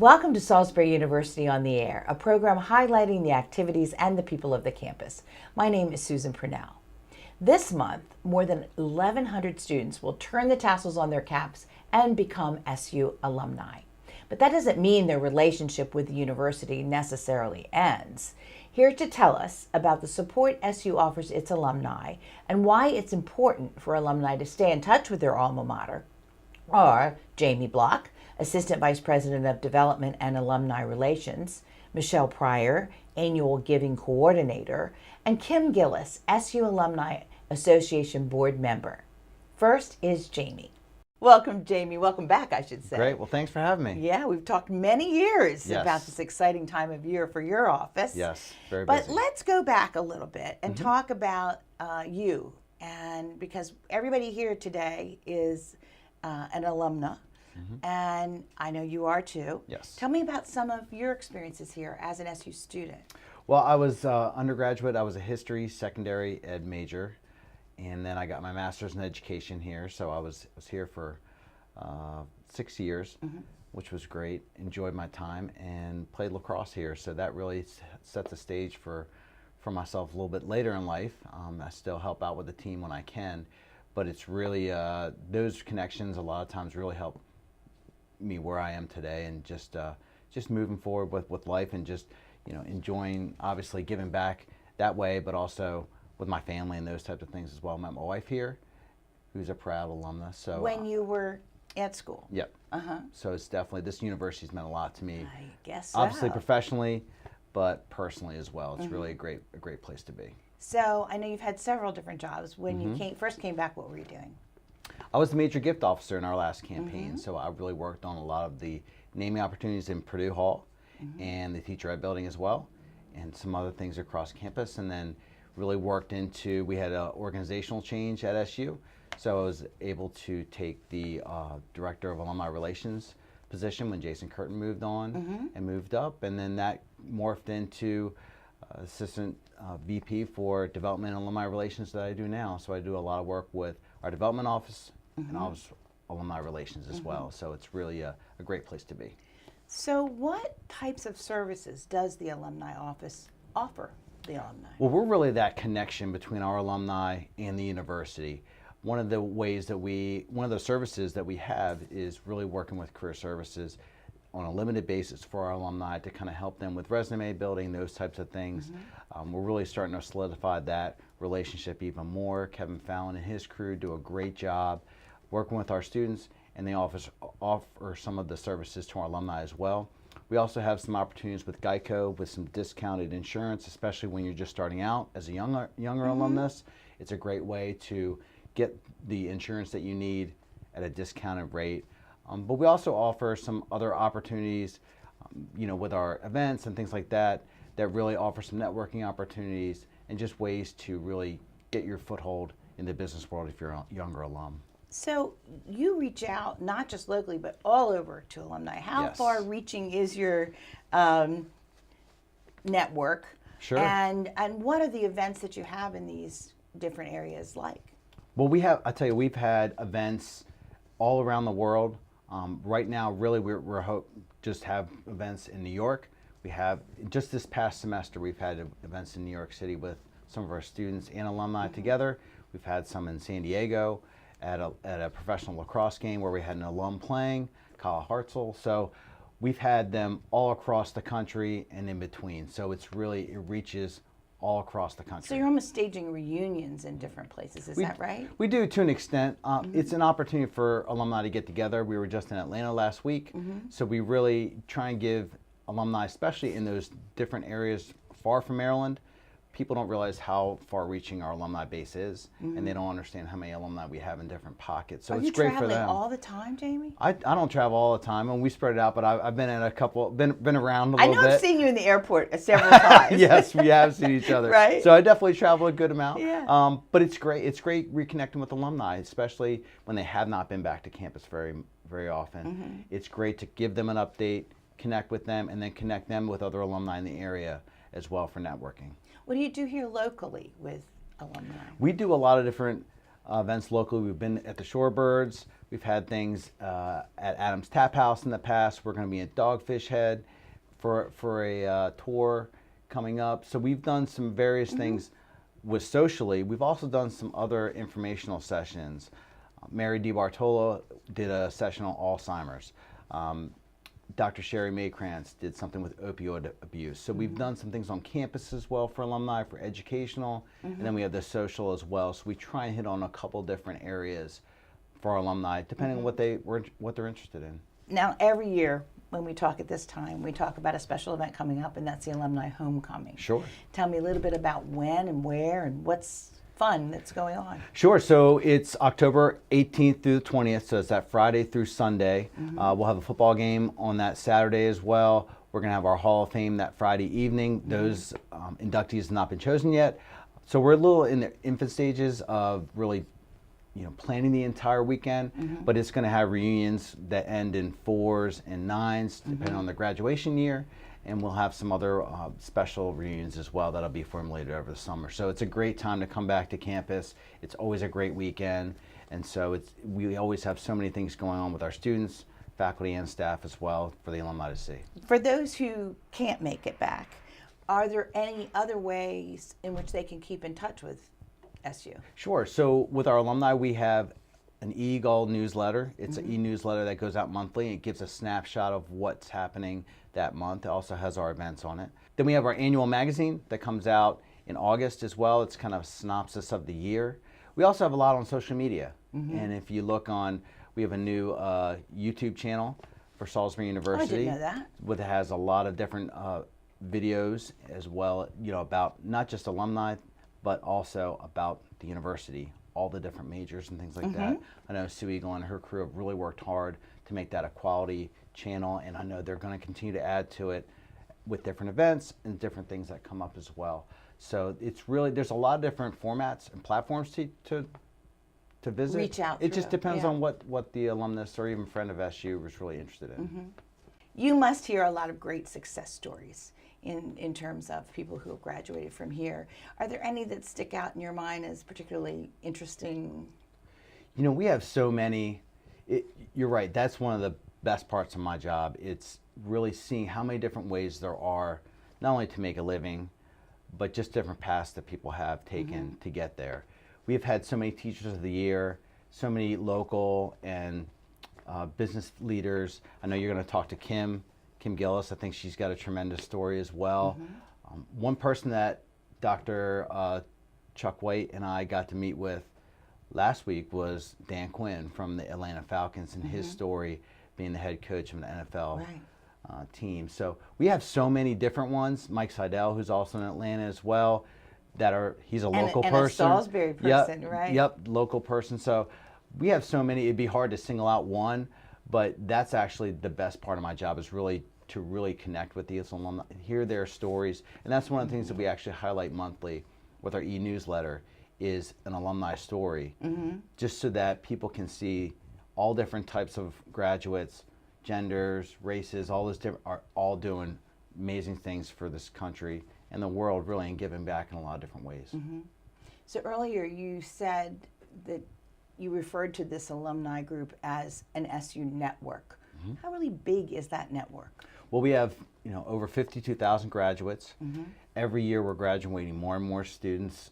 Welcome to Salisbury University on the Air, a program highlighting the activities and the people of the campus. My name is Susan Purnell. This month, more than 1,100 students will turn the tassels on their caps and become SU alumni. But that doesn't mean their relationship with the university necessarily ends. Here to tell us about the support SU offers its alumni and why it's important for alumni to stay in touch with their alma mater are Jamie Block, Assistant Vice President of Development and Alumni Relations, Michelle Pryor, Annual Giving Coordinator, and Kim Gillis, SU Alumni Association Board Member. First is Jamie. Welcome, Jamie. Welcome back, I should say. Great. Well, thanks for having me. Yeah, we've talked many years Yes. about this exciting time of year for your office. Yes, very But busy. let's go back a little bit and talk about you. And because everybody here today is an alumna, and I know you are too. Yes. Tell me about some of your experiences here as an SU student. Well, I was undergraduate. I was a history secondary ed major, and then I got my master's in education here. So I was here for 6 years, which was great. Enjoyed my time and played lacrosse here. So that really set the stage for myself a little bit later in life. I still help out with the team when I can, but it's really those connections a lot of times really help me where I am today, and just moving forward with life, and just enjoying, obviously giving back that way, but also with my family and those types of things as well. I met my wife here, who's a proud alumna. So When you were at school? Yep. So it's definitely, this university's meant a lot to me. I guess so. Obviously professionally, but personally as well. It's really a great place to be. So I know you've had several different jobs. When you first came back, what were you doing? I was the major gift officer in our last campaign, so I really worked on a lot of the naming opportunities in Purdue Hall and the teacher ed building as well, and some other things across campus, and then really worked into, we had an organizational change at SU, so I was able to take the Director of Alumni Relations position when Jason Curtin moved on and moved up, and then that morphed into Assistant VP for Development and Alumni Relations that I do now. So I do a lot of work with our development office and office alumni relations as well. So it's really a great place to be. So what types of services does the alumni office offer the alumni? Well, we're really that connection between our alumni and the university. One of the services that we have is really working with career services on a limited basis for our alumni to kind of help them with resume building, those types of things. We're really starting to solidify that relationship even more. Kevin Fallon and his crew do a great job working with our students, and they offer some of the services to our alumni as well. We also have some opportunities with Geico with some discounted insurance, especially when you're just starting out as a younger alumnus. It's a great way to get the insurance that you need at a discounted rate. But we also offer some other opportunities, with our events and things like that, that really offer some networking opportunities and just ways to really get your foothold in the business world if you're a younger alum. So you reach out not just locally but all over to alumni. How Yes. far reaching is your network? Sure. And what are the events that you have in these different areas like? Well, I tell you, we've had events all around the world. Right now, really, we're just have events in New York. We have, just this past semester, we've had events in New York City with some of our students and alumni together. We've had some in San Diego at a professional lacrosse game where we had an alum playing, Kyle Hartzell. So we've had them all across the country and in between. So it reaches all across the country. So you're almost staging reunions in different places, is that right? We do, to an extent. It's an opportunity for alumni to get together. We were just in Atlanta last week, so we really try and give alumni, especially in those different areas far from Maryland. People don't realize how far-reaching our alumni base is, and they don't understand how many alumni we have in different pockets. So it's great for them. Are you traveling all the time, Jamie? I don't travel all the time, and we spread it out, but I've been in a couple, been around a little bit. I know I've seen you in the airport several times. Yes, we have seen each other. Right. So I definitely travel a good amount. Yeah. But it's great. It's great reconnecting with alumni, especially when they have not been back to campus very often. It's great to give them an update, connect with them, and then connect them with other alumni in the area as well for networking. What do you do here locally with alumni? We do a lot of different events locally. We've been at the Shorebirds. We've had things at Adams Tap House in the past. We're going to be at Dogfish Head for a tour coming up. So we've done some various things with socially. We've also done some other informational sessions. Mary DiBartolo did a session on Alzheimer's. Dr. Sherry Maykrantz did something with opioid abuse. So we've done some things on campus as well for alumni, for educational, and then we have the social as well. So we try and hit on a couple different areas for our alumni, depending on what they're interested in. Now, every year when we talk at this time, we talk about a special event coming up, and that's the Alumni Homecoming. Sure. Tell me a little bit about when and where and what's fun that's going on. Sure. So it's October 18th through the 20th. So it's that Friday through Sunday. We'll have a football game on that Saturday as well. We're going to have our Hall of Fame that Friday evening. Those inductees have not been chosen yet. So we're a little in the infant stages of really, planning the entire weekend. But it's going to have reunions that end in 4s and 9s, depending on the graduation year. And we'll have some other special reunions as well that'll be formulated over the summer. So it's a great time to come back to campus. It's always a great weekend. And so we always have so many things going on with our students, faculty, and staff as well for the alumni to see. For those who can't make it back, are there any other ways in which they can keep in touch with SU? Sure. So with our alumni, we have an e-Gold newsletter. It's an e-newsletter that goes out monthly. It gives a snapshot of what's happening that month. It also has our events on it. Then we have our annual magazine that comes out in August as well. It's kind of a synopsis of the year. We also have a lot on social media. And if you look on, we have a new YouTube channel for Salisbury University. I didn't know that. It has a lot of different videos as well, about not just alumni, but also about the university, all the different majors and things like that. I know Sue Eagle and her crew have really worked hard to make that a quality channel, and I know they're going to continue to add to it with different events and different things that come up as well. So it's really, there's a lot of different formats and platforms to visit. Reach out It just through, depends yeah. on what the alumnus or even friend of SU was really interested in. You must hear a lot of great success stories in terms of people who have graduated from here. Are there any that stick out in your mind as particularly interesting? We have so many. You're right. That's one of the best parts of my job. It's really seeing how many different ways there are, not only to make a living, but just different paths that people have taken to get there. We have had so many teachers of the year, so many local and business leaders. I know you're going to talk to Kim Gillis. I think she's got a tremendous story as well. One person that Dr. Chuck White and I got to meet with last week was Dan Quinn from the Atlanta Falcons, and his story being the head coach of an NFL team. So we have so many different ones. Mike Seidel, who's also in Atlanta as well, he's a local person. And a Salisbury person, right? Yep, local person. So we have so many, it'd be hard to single out one, but that's actually the best part of my job, is to really connect with these alumni, hear their stories. And that's one of the things that we actually highlight monthly with our e-newsletter, is an alumni story, just so that people can see all different types of graduates, genders, races, all those different, are all doing amazing things for this country and the world, really, and giving back in a lot of different ways. So earlier you said that you referred to this alumni group as an SU network. How really big is that network? Well, we have over 52,000 graduates. Every year we're graduating more and more students,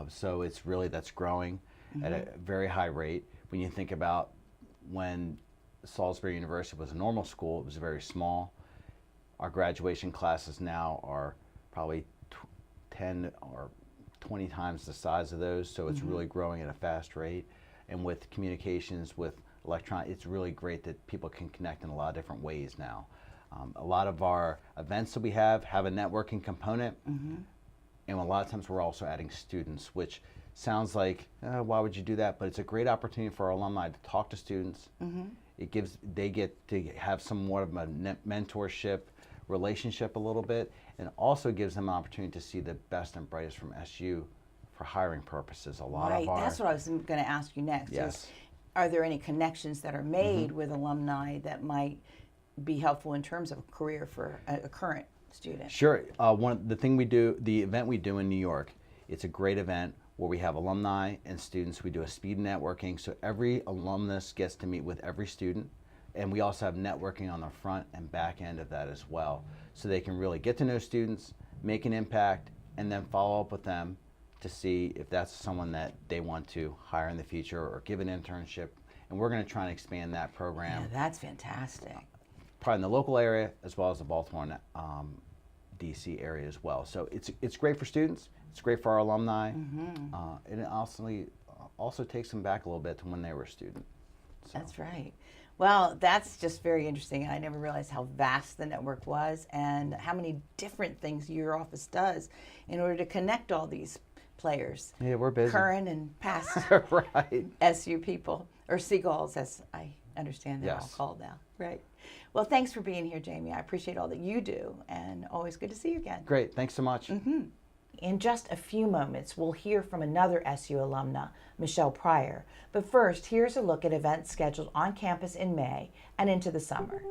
so that's growing at a very high rate. When you think about when Salisbury University was a normal school, it was very small. Our graduation classes now are probably 10 or 20 times the size of those, so it's really growing at a fast rate. And with communications, with it's really great that people can connect in a lot of different ways now. A lot of our events that we have a networking component, and a lot of times we're also adding students, which sounds like, why would you do that? But it's a great opportunity for our alumni to talk to students. They get to have somewhat of a mentorship relationship a little bit, and also gives them an opportunity to see the best and brightest from SU for hiring purposes. That's what I was going to ask you next. Yes. Are there any connections that are made with alumni that might be helpful in terms of a career for a current student? Sure. The event we do in New York, it's a great event. where we have alumni and students. We do a speed networking, so every alumnus gets to meet with every student. And we also have networking on the front and back end of that as well. So they can really get to know students, make an impact, and then follow up with them to see if that's someone that they want to hire in the future or give an internship. And we're going to try and expand that program. Yeah, that's fantastic. Probably in the local area as well as the Baltimore and DC area as well. So it's great for students. It's great for our alumni. And it also takes them back a little bit to when they were a student. So. That's right. Well, that's just very interesting. I never realized how vast the network was and how many different things your office does in order to connect all these players. Yeah, we're busy. Current and past right. SU people, or Seagulls, as I understand they're all called now. Right. Well, thanks for being here, Jamie. I appreciate all that you do, and always good to see you again. Great. Thanks so much. In just a few moments, we'll hear from another SU alumna, Michelle Pryor. But first, here's a look at events scheduled on campus in May and into the summer.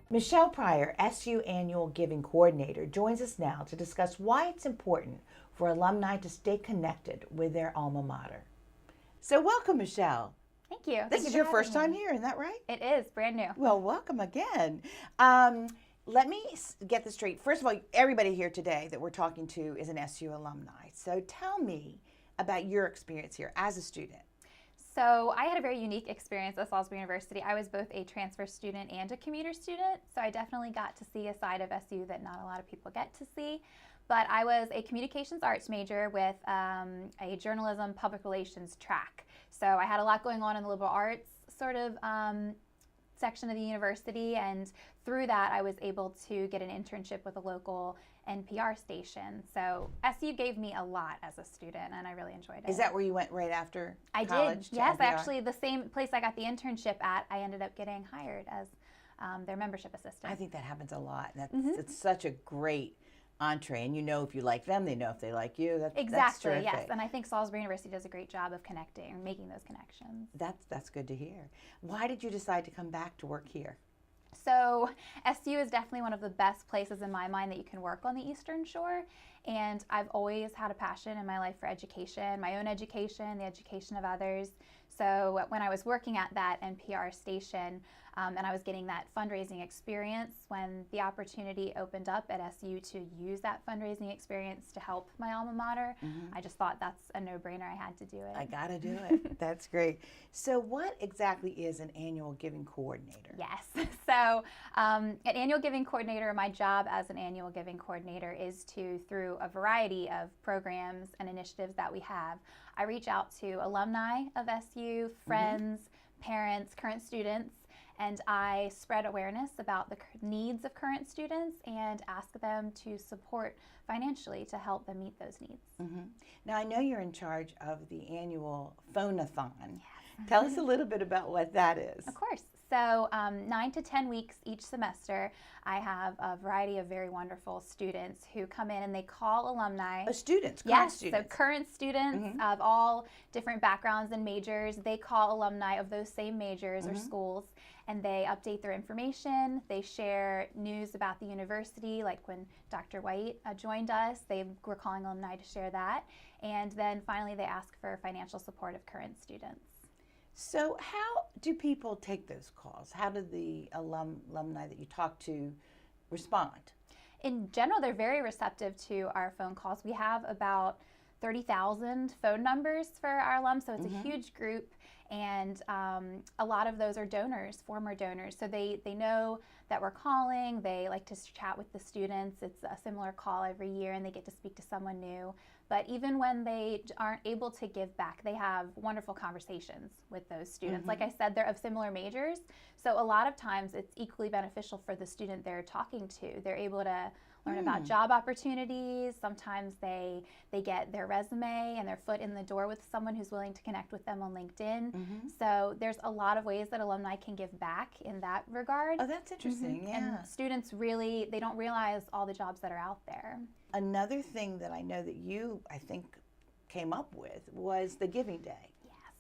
Michelle Pryor, SU Annual Giving Coordinator, joins us now to discuss why it's important for alumni to stay connected with their alma mater. So welcome, Michelle. Thank you. This is your first time here, isn't that right? It is, brand new. Well, welcome again. Let me get this straight. First of all, everybody here today that we're talking to is an SU alumni. So tell me about your experience here as a student. So I had a very unique experience at Salisbury University. I was both a transfer student and a commuter student, so I definitely got to see a side of SU that not a lot of people get to see. But I was a communications arts major with a journalism public relations track. So I had a lot going on in the liberal arts sort of section of the university, and through that I was able to get an internship with a local NPR station. So SU gave me a lot as a student, and I really enjoyed it. Is that where you went right after college? I did, yes. NPR? Actually, the same place I got the internship at, I ended up getting hired as their membership assistant. I think that happens a lot. It's such a great entree, and you know if you like them, they know if they like you. Exactly, that's terrific. yes. And I think Salisbury University does a great job of connecting and making those connections. That's good to hear. Why did you decide to come back to work here? So SU is definitely one of the best places in my mind that you can work on the Eastern Shore. And I've always had a passion in my life for education, my own education, the education of others. So when I was working at that NPR station, And I was getting that fundraising experience when the opportunity opened up at SU to use that fundraising experience to help my alma mater. I just thought that's a no-brainer. I had to do it. I got to do it. That's great. So what exactly is an annual giving coordinator? Yes. So an annual giving coordinator, my job as an annual giving coordinator is to, through a variety of programs and initiatives that we have, I reach out to alumni of SU, friends, parents, current students, and I spread awareness about the needs of current students and ask them to support financially to help them meet those needs. Now, I know you're in charge of the annual phone-a-thon. Tell us a little bit about what that is. Of course. So 9 to 10 weeks each semester, I have a variety of very wonderful students who come in and they call alumni. Students, current Yes, students. so current students of all different backgrounds and majors, they call alumni of those same majors or schools, and they update their information. They share news about the university, like when Dr. White joined us, they were calling alumni to share that. And then finally they ask for financial support of current students. So how do people take those calls? How do the alumni that you talk to respond? In general, they're very receptive to our phone calls. We have about 30,000 phone numbers for our alums, so it's a huge group, and a lot of those are donors, former donors. So they know that we're calling, they like to chat with the students. It's a similar call every year, and they get to speak to someone new. But even when they aren't able to give back, they have wonderful conversations with those students. Like I said, they're of similar majors, so a lot of times it's equally beneficial for the student they're talking to. They're able to learn about job opportunities. Sometimes they get their resume and their foot in the door with someone who's willing to connect with them on LinkedIn. So there's a lot of ways that alumni can give back in that regard. Oh, that's interesting, yeah. And students really, they don't realize all the jobs that are out there. Another thing that I know that you, I think, came up with was the Giving Day.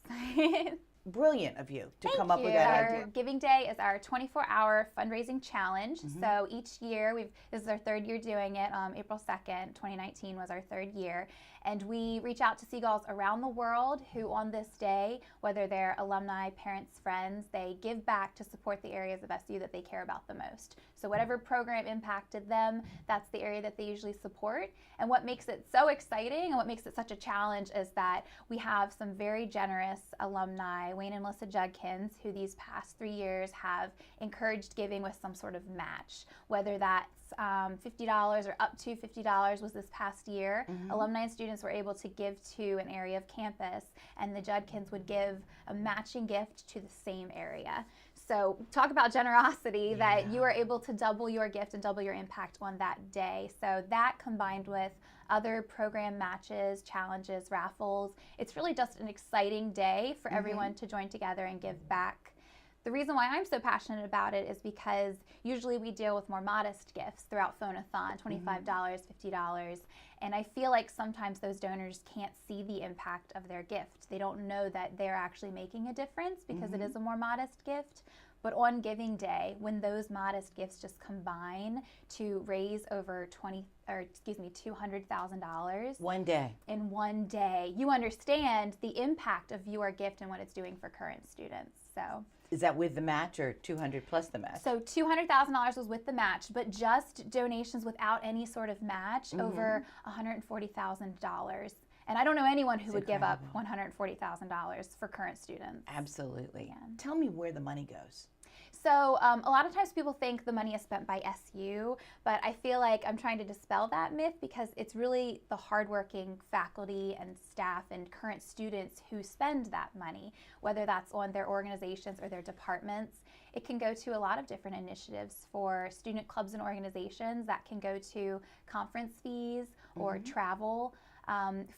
Yes. Brilliant of you to Thank come up you. with that Our idea. Giving Day is our 24-hour fundraising challenge. So each year, this is our third year doing it. April 2nd, 2019 was our third year. And we reach out to Seagulls around the world who on this day, whether they're alumni, parents, friends, they give back to support the areas of SU that they care about the most. So whatever program impacted them, that's the area that they usually support. And what makes it so exciting and what makes it such a challenge is that we have some very generous alumni, Wayne and Melissa Judkins, who these past 3 years have encouraged giving with some sort of match, whether that's $50 or up to $50 was this past year. Alumni and students were able to give to an area of campus, and the Judkins would give a matching gift to the same area. So talk about generosity, that you are able to double your gift and double your impact on that day. So that combined with other program matches, challenges, raffles, it's really just an exciting day for everyone to join together and give back. The reason why I'm so passionate about it is because usually we deal with more modest gifts throughout Phone-a-thon, $25, $50, and I feel like sometimes those donors can't see the impact of their gift. They don't know that they're actually making a difference because it is a more modest gift. But on Giving Day, when those modest gifts just combine to raise over $200,000 One day. in one day, you understand the impact of your gift and what it's doing for current students. So. Is that with the match or 200 plus the match? So $200,000 was with the match, but just donations without any sort of match, over $140,000. And I don't know anyone who would give up $140,000 for current students. Absolutely. Yeah. Tell me where the money goes. So a lot of times people think the money is spent by SU, but I feel like I'm trying to dispel that myth because it's really the hardworking faculty and staff and current students who spend that money, whether that's on their organizations or their departments. It can go to a lot of different initiatives for student clubs and organizations. That can go to conference fees or travel.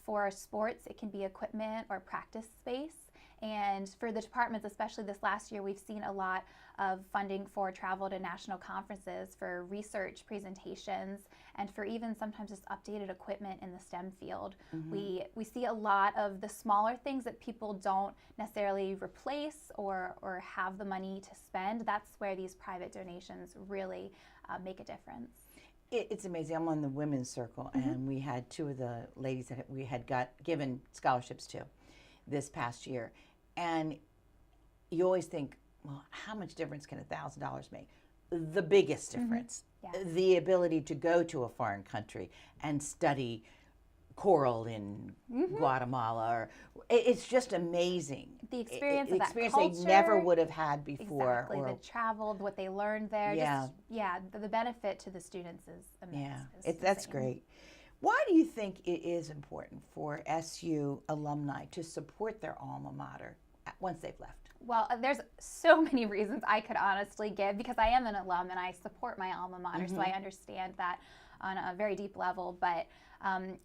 For sports, it can be equipment or practice space. And for the departments, especially this last year, we've seen a lot of funding for travel to national conferences, for research presentations, and for even sometimes just updated equipment in the STEM field. We see a lot of the smaller things that people don't necessarily replace or have the money to spend. That's where these private donations really make a difference. It's amazing. I'm on the women's circle, and we had two of the ladies that we had got given scholarships to this past year. And you always think, well, how much difference can $1,000 make? The biggest difference. Yes. The ability to go to a foreign country and study coral in Guatemala, or it's just amazing. The experience of that experience culture, they never would have had before. Exactly, the travel, what they learned there. Yeah. The benefit to the students is immense. Yeah, that's great. Why do you think it is important for SU alumni to support their alma mater once they've left? Well, there's so many reasons I could honestly give, because I am an alum and I support my alma mater, so I understand that on a very deep level. But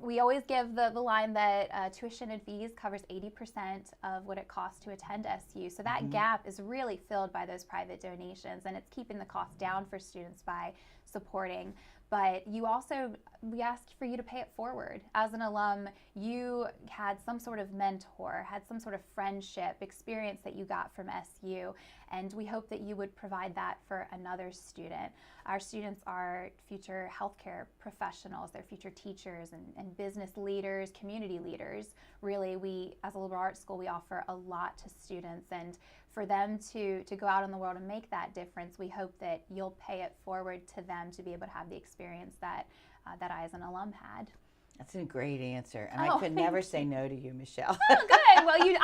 we always give the line that tuition and fees covers 80% of what it costs to attend SU. So that gap is really filled by those private donations, and it's keeping the cost down for students by supporting. But we asked for you to pay it forward. As an alum, you had some sort of mentor, had some sort of friendship experience that you got from SU, and we hope that you would provide that for another student. Our students are future healthcare professionals, they're future teachers and business leaders, community leaders. Really, we, as a liberal arts school, we offer a lot to students, and for them to go out in the world and make that difference, we hope that you'll pay it forward to them to be able to have the experience that I as an alum had. That's a great answer, and I could never say no to you, Michelle. Oh, good. Well, you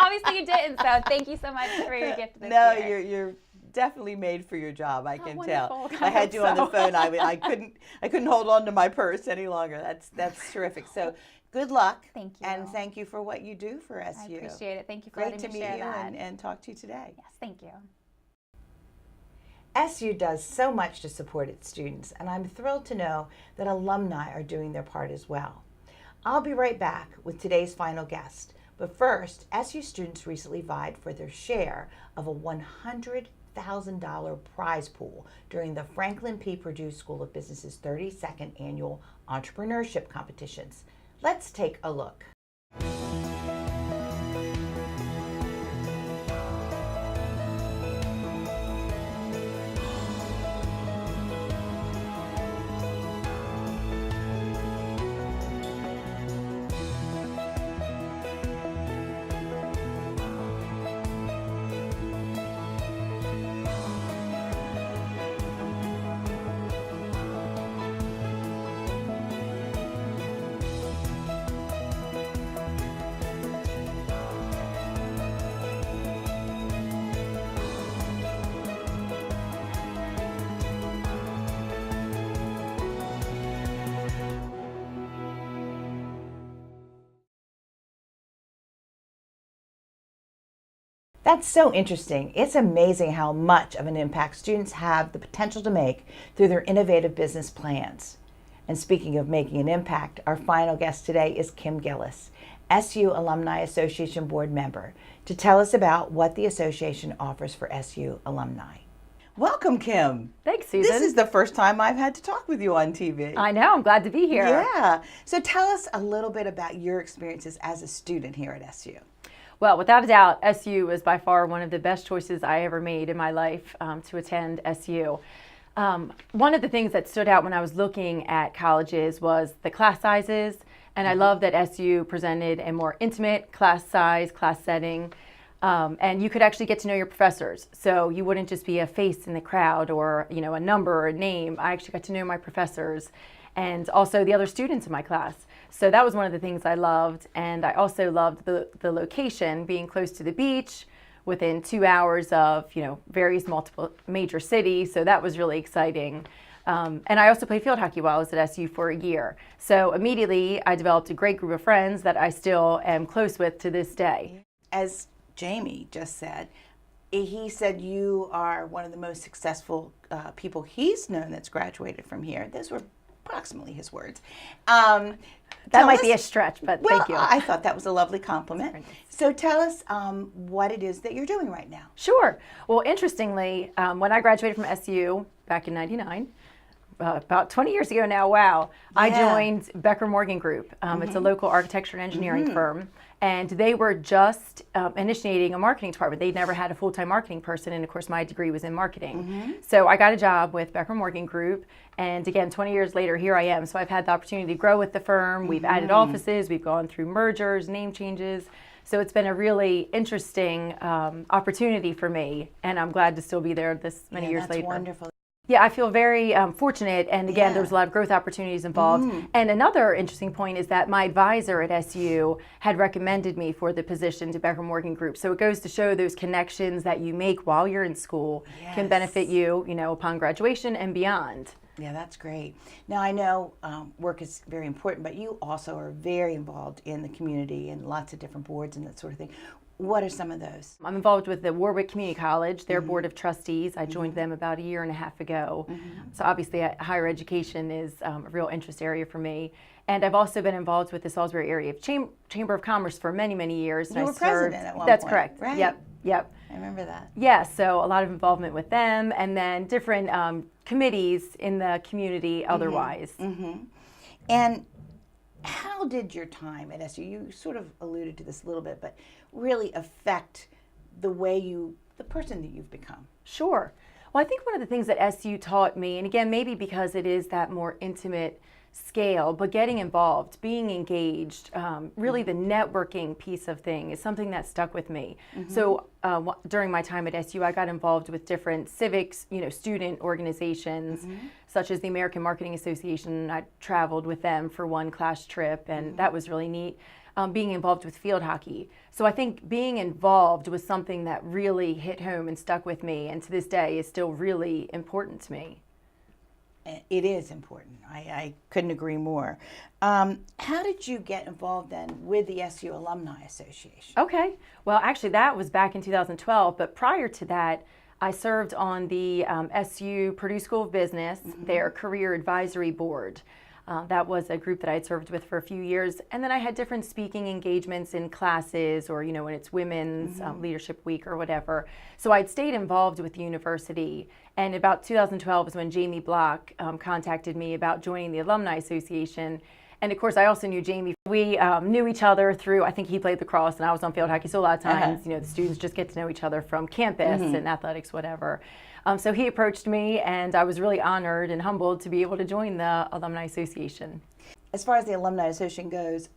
didn't, so thank you so much for your gift this year. You're definitely made for your job. I can tell. Wonderful. I had you on the phone. I couldn't hold on to my purse any longer. That's terrific. So good luck. Thank you. And thank you for what you do for SU. I appreciate it. Thank you for Great letting to me meet share you that. and talk to you today. Yes, thank you. SU does so much to support its students, and I'm thrilled to know that alumni are doing their part as well. I'll be right back with today's final guest. But first, SU students recently vied for their share of a $100,000 prize pool during the Franklin P. Purdue School of Business's 32nd Annual Entrepreneurship Competitions. Let's take a look. That's so interesting. It's amazing how much of an impact students have the potential to make through their innovative business plans. And speaking of making an impact, our final guest today is Kim Gillis, SU Alumni Association board member, to tell us about what the association offers for SU alumni. Welcome, Kim. Thanks, Susan. This is the first time I've had to talk with you on TV. I know. I'm glad to be here. Yeah. So tell us a little bit about your experiences as a student here at SU. Well, without a doubt, SU was by far one of the best choices I ever made in my life to attend SU. One of the things that stood out when I was looking at colleges was the class sizes, and I love that SU presented a more intimate class size, class setting, and you could actually get to know your professors. So you wouldn't just be a face in the crowd or a number or a name. I actually got to know my professors and also the other students in my class. So that was one of the things I loved. And I also loved the location, being close to the beach, within 2 hours of various multiple major cities. So that was really exciting. And I also played field hockey while I was at SU for a year. So immediately I developed a great group of friends that I still am close with to this day. As Jamie just said, he said you are one of the most successful people he's known that's graduated from here. Those were approximately his words. That might be a stretch, but thank you. I thought that was a lovely compliment. So tell us what it is that you're doing right now. Sure. Well, interestingly, when I graduated from SU back in '99, about 20 years ago now, wow, I joined Becker Morgan Group. It's a local architecture and engineering firm. And they were just initiating a marketing department. They'd never had a full-time marketing person, and of course my degree was in marketing. So I got a job with Becker Morgan Group, and again, 20 years later, here I am. So I've had the opportunity to grow with the firm. We've added offices, we've gone through mergers, name changes. So it's been a really interesting opportunity for me, and I'm glad to still be there this many years that's later. Wonderful. Yeah, I feel very fortunate, and again, Yeah. there was a lot of growth opportunities involved. And another interesting point is that my advisor at SU had recommended me for the position to Becker Morgan Group. So it goes to show those connections that you make while you're in school can benefit you, upon graduation and beyond. Yeah, that's great. Now, I know work is very important, but you also are very involved in the community and lots of different boards and that sort of thing. What are some of those? I'm involved with the Warwick Community College, their board of trustees. I joined them about a year and a half ago. So obviously higher education is a real interest area for me. And I've also been involved with the Salisbury Area Chamber of Commerce for many, many years. You were president at one That's point, correct. right? Yep. I remember that. Yeah, so a lot of involvement with them, and then different committees in the community otherwise. And how did your time at SU, you sort of alluded to this a little bit, but really affect the way the person that you've become? Sure. Well, I think one of the things that SU taught me, and again, maybe because it is that more intimate scale, but getting involved, being engaged, really the networking piece of thing is something that stuck with me. So during my time at SU, I got involved with different civics, student organizations, such as the American Marketing Association. I traveled with them for one class trip, and that was really neat. Being involved with field hockey. So I think being involved was something that really hit home and stuck with me, and to this day is still really important to me. It is important. I couldn't agree more. How did you get involved then with the SU Alumni Association? Okay. Well, actually, that was back in 2012. But prior to that, I served on the SU Purdue School of Business, their Career Advisory Board. That was a group that I had served with for a few years. And then I had different speaking engagements in classes or, when it's Women's Leadership Week or whatever. So I'd stayed involved with the university. And about 2012 is when Jamie Block contacted me about joining the Alumni Association. And of course, I also knew Jamie. We knew each other through, I think he played lacrosse and I was on field hockey. So a lot of times, the students just get to know each other from campus and athletics, whatever. So he approached me, and I was really honored and humbled to be able to join the Alumni Association. As far as the Alumni Association goes,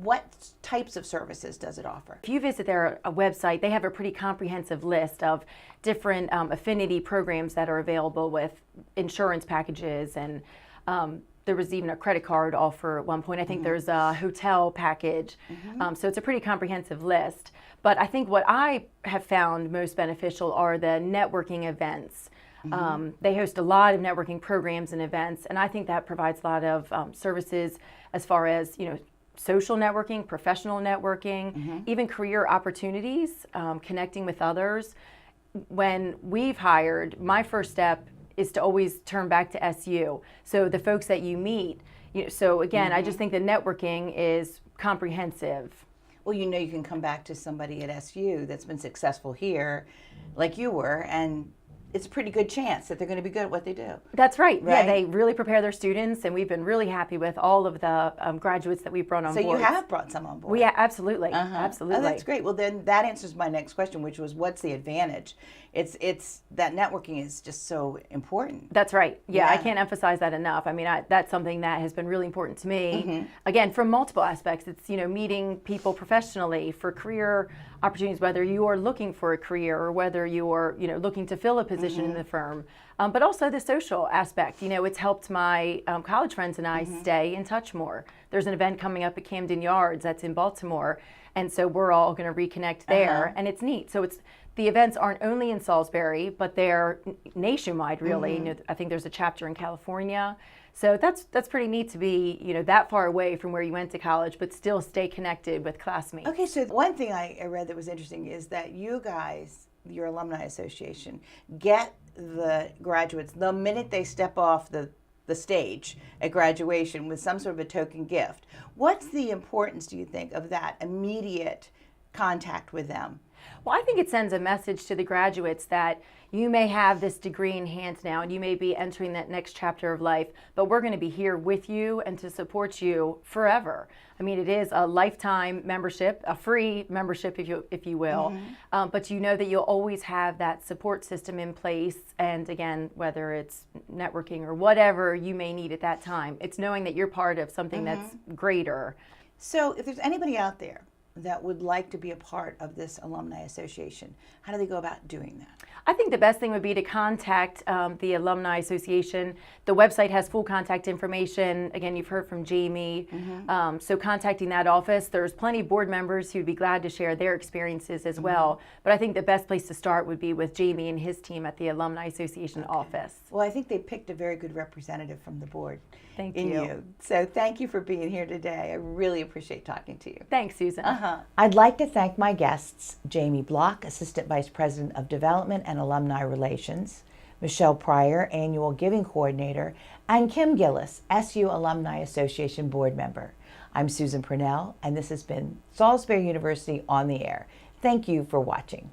what types of services does it offer? If you visit their website, they have a pretty comprehensive list of different affinity programs that are available with insurance packages, and there was even a credit card offer at one point. I think there's a hotel package. So it's a pretty comprehensive list. But I think what I have found most beneficial are the networking events. They host a lot of networking programs and events, and I think that provides a lot of services as far as, social networking, professional networking, even career opportunities, connecting with others. When we've hired, my first step is to always turn back to SU. So the folks that you meet, so again, I just think the networking is comprehensive. Well, you can come back to somebody at SU that's been successful here, like you were, and it's a pretty good chance that they're going to be good at what they do. That's right. Yeah, they really prepare their students, and we've been really happy with all of the graduates that we've brought on board. So you have brought some on board. Absolutely. Absolutely. Oh, that's great. Well, then that answers my next question, which was, what's the advantage? It's that networking is just so important. That's right. Yeah, I can't emphasize that enough. I mean, that's something that has been really important to me. Again, from multiple aspects. It's, meeting people professionally for career opportunities, whether you are looking for a career or whether you are, looking to fill a position in the firm. But also the social aspect. It's helped my college friends and I stay in touch more. There's an event coming up at Camden Yards that's in Baltimore, and so we're all going to reconnect there, and it's neat. So the events aren't only in Salisbury, but they're nationwide, really. I think there's a chapter in California. So that's pretty neat to be, that far away from where you went to college, but still stay connected with classmates. Okay, so one thing I read that was interesting is that you guys, your Alumni Association, get the graduates the minute they step off the stage at graduation with some sort of a token gift. What's the importance, do you think, of that immediate contact with them? Well, I think it sends a message to the graduates that you may have this degree in hand now and you may be entering that next chapter of life, but we're going to be here with you and to support you forever. I mean, it is a lifetime membership, a free membership, if you will, but you know that you'll always have that support system in place. And again, whether it's networking or whatever you may need at that time, it's knowing that you're part of something that's greater. So if there's anybody out there that would like to be a part of this Alumni Association, how do they go about doing that? I think the best thing would be to contact the Alumni Association. The website has full contact information. Again, you've heard from Jamie. So contacting that office, there's plenty of board members who'd be glad to share their experiences as well. But I think the best place to start would be with Jamie and his team at the Alumni Association office. Well, I think they picked a very good representative from the board. Thank in you. So thank you for being here today. I really appreciate talking to you. Thanks, Susan. I'd like to thank my guests, Jamie Block, Assistant Vice President of Development and Alumni Relations, Michelle Pryor, Annual Giving Coordinator, and Kim Gillis, SU Alumni Association Board Member. I'm Susan Purnell, and this has been Salisbury University on the Air. Thank you for watching.